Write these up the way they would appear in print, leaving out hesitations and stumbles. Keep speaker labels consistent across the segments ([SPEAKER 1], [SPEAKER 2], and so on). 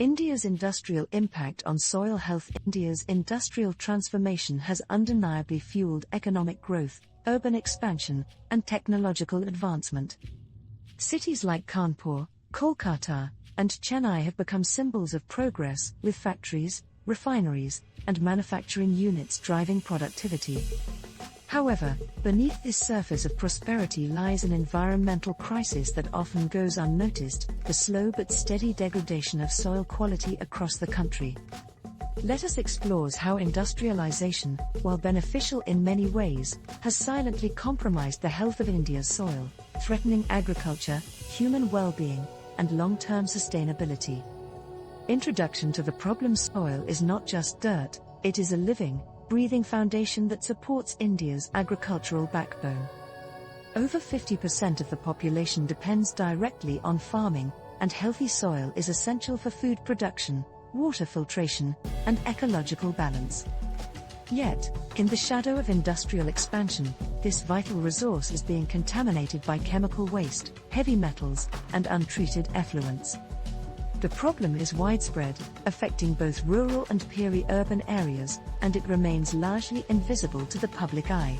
[SPEAKER 1] India's industrial impact on soil health. India's industrial transformation has undeniably fueled economic growth, urban expansion, and technological advancement. Cities like Kanpur, Kolkata, and Chennai have become symbols of progress, with factories, refineries, and manufacturing units driving productivity. However, beneath this surface of prosperity lies an environmental crisis that often goes unnoticed: the slow but steady degradation of soil quality across the country. Let us explore how industrialization, while beneficial in many ways, has silently compromised the health of India's soil, threatening agriculture, human well-being, and long-term sustainability. Introduction to the problem. Soil is not just dirt, it is a living, breathing foundation that supports India's agricultural backbone. Over 50% of the population depends directly on farming, and healthy soil is essential for food production, water filtration, and ecological balance. Yet, in the shadow of industrial expansion, this vital resource is being contaminated by chemical waste, heavy metals, and untreated effluents. The problem is widespread, affecting both rural and peri-urban areas, and it remains largely invisible to the public eye.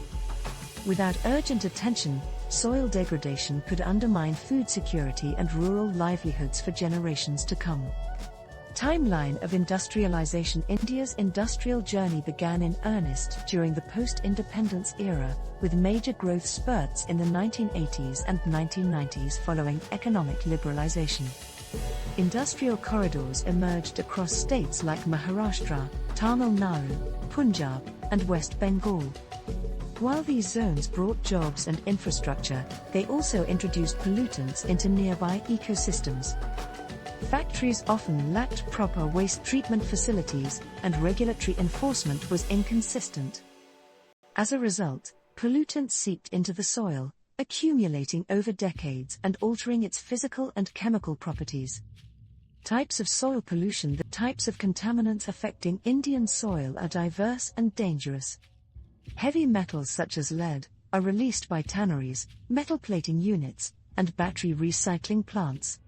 [SPEAKER 1] Without urgent attention, soil degradation could undermine food security and rural livelihoods for generations to come. Timeline of industrialization. India's industrial journey began in earnest during the post-independence era, with major growth spurts in the 1980s and 1990s following economic liberalization. Industrial corridors emerged across states like Maharashtra, Tamil Nadu, Punjab, and West Bengal. While these zones brought jobs and infrastructure, they also introduced pollutants into nearby ecosystems. Factories often lacked proper waste treatment facilities, and regulatory enforcement was inconsistent. As a result, pollutants seeped into the soil, accumulating over decades and altering its physical and chemical properties. Types of soil pollution. The types of contaminants affecting Indian soil are diverse and dangerous. Heavy metals such as lead are released by tanneries, metal plating units, and battery recycling plants.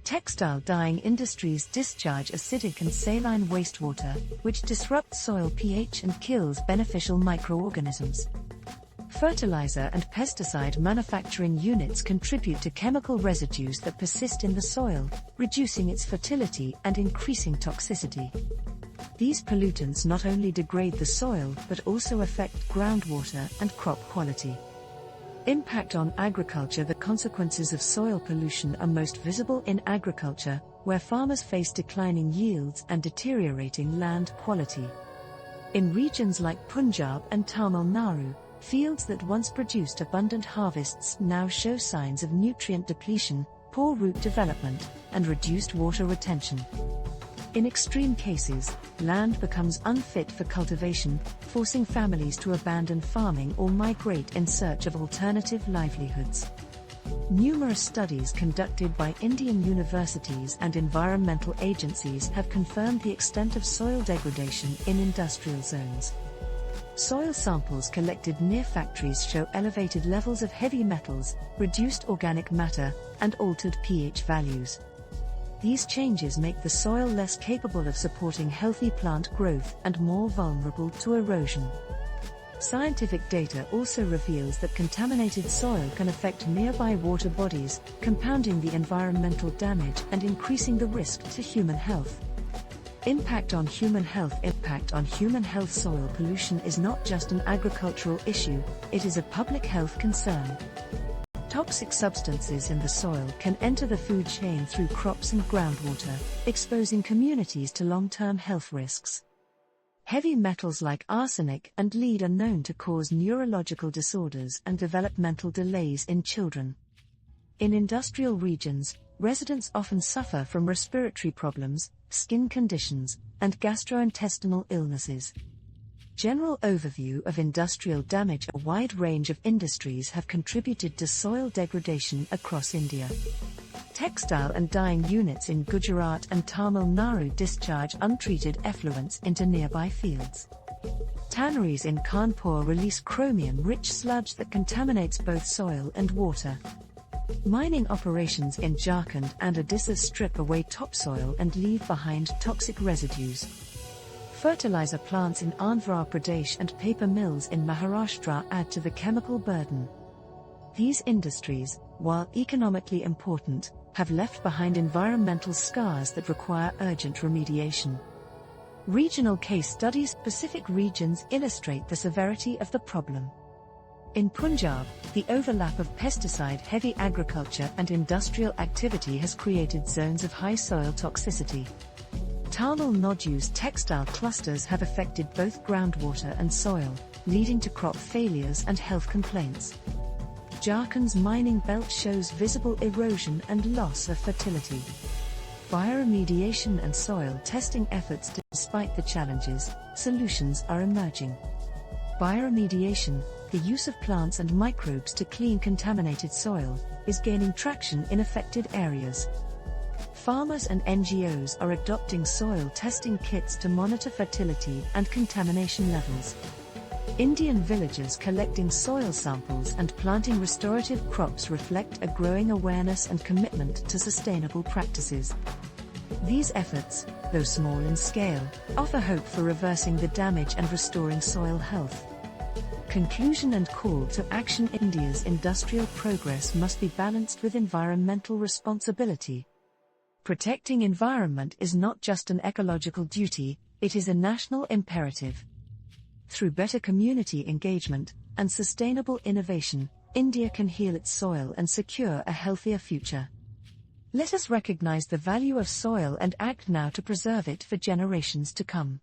[SPEAKER 1] Textile dyeing industries discharge acidic and saline wastewater, which disrupts soil pH and kills beneficial microorganisms. Fertilizer and pesticide manufacturing units contribute to chemical residues that persist in the soil, reducing its fertility and increasing toxicity. These pollutants not only degrade the soil but also affect groundwater and crop quality. Impact on agriculture. The consequences of soil pollution are most visible in agriculture, where farmers face declining yields and deteriorating land quality. In regions like Punjab and Tamil Nadu, fields that once produced abundant harvests now show signs of nutrient depletion, poor root development, and reduced water retention. In extreme cases, land becomes unfit for cultivation, forcing families to abandon farming or migrate in search of alternative livelihoods. Numerous studies conducted by Indian universities and environmental agencies have confirmed the extent of soil degradation in industrial zones. Soil samples collected near factories show elevated levels of heavy metals, reduced organic matter, and altered pH values. These changes make the soil less capable of supporting healthy plant growth and more vulnerable to erosion. Scientific data also reveals that contaminated soil can affect nearby water bodies, compounding the environmental damage and increasing the risk to human health. Impact on human health. Impact on human health. Soil pollution is not just an agricultural issue, it is a public health concern. Toxic substances in the soil can enter the food chain through crops and groundwater, exposing communities to long-term health risks. Heavy metals like arsenic and lead are known to cause neurological disorders and developmental delays in children. In industrial regions, residents often suffer from respiratory problems, skin conditions, and gastrointestinal illnesses. General overview of industrial damage. A wide range of industries have contributed to soil degradation across India. Textile and dyeing units in Gujarat and Tamil Nadu discharge untreated effluents into nearby fields. Tanneries in Kanpur release chromium-rich sludge that contaminates both soil and water. Mining operations in Jharkhand and Odisha strip away topsoil and leave behind toxic residues. Fertilizer plants in Andhra Pradesh and paper mills in Maharashtra add to the chemical burden. These industries, while economically important, have left behind environmental scars that require urgent remediation. Regional case studies in specific regions illustrate the severity of the problem. In Punjab, the overlap of pesticide-heavy agriculture and industrial activity has created zones of high soil toxicity. Tamil Nadu's textile clusters have affected both groundwater and soil, leading to crop failures and health complaints. Jharkhand's mining belt shows visible erosion and loss of fertility. Bioremediation and soil testing efforts. Despite the challenges, solutions are emerging. Bioremediation, the use of plants and microbes to clean contaminated soil, is gaining traction in affected areas. Farmers and NGOs are adopting soil testing kits to monitor fertility and contamination levels. Indian villagers collecting soil samples and planting restorative crops reflect a growing awareness and commitment to sustainable practices. These efforts, though small in scale, offer hope for reversing the damage and restoring soil health. Conclusion and call to action. India's industrial progress must be balanced with environmental responsibility. Protecting environment is not just an ecological duty, it is a national imperative. Through better community engagement and sustainable innovation, India can heal its soil and secure a healthier future. Let us recognize the value of soil and act now to preserve it for generations to come.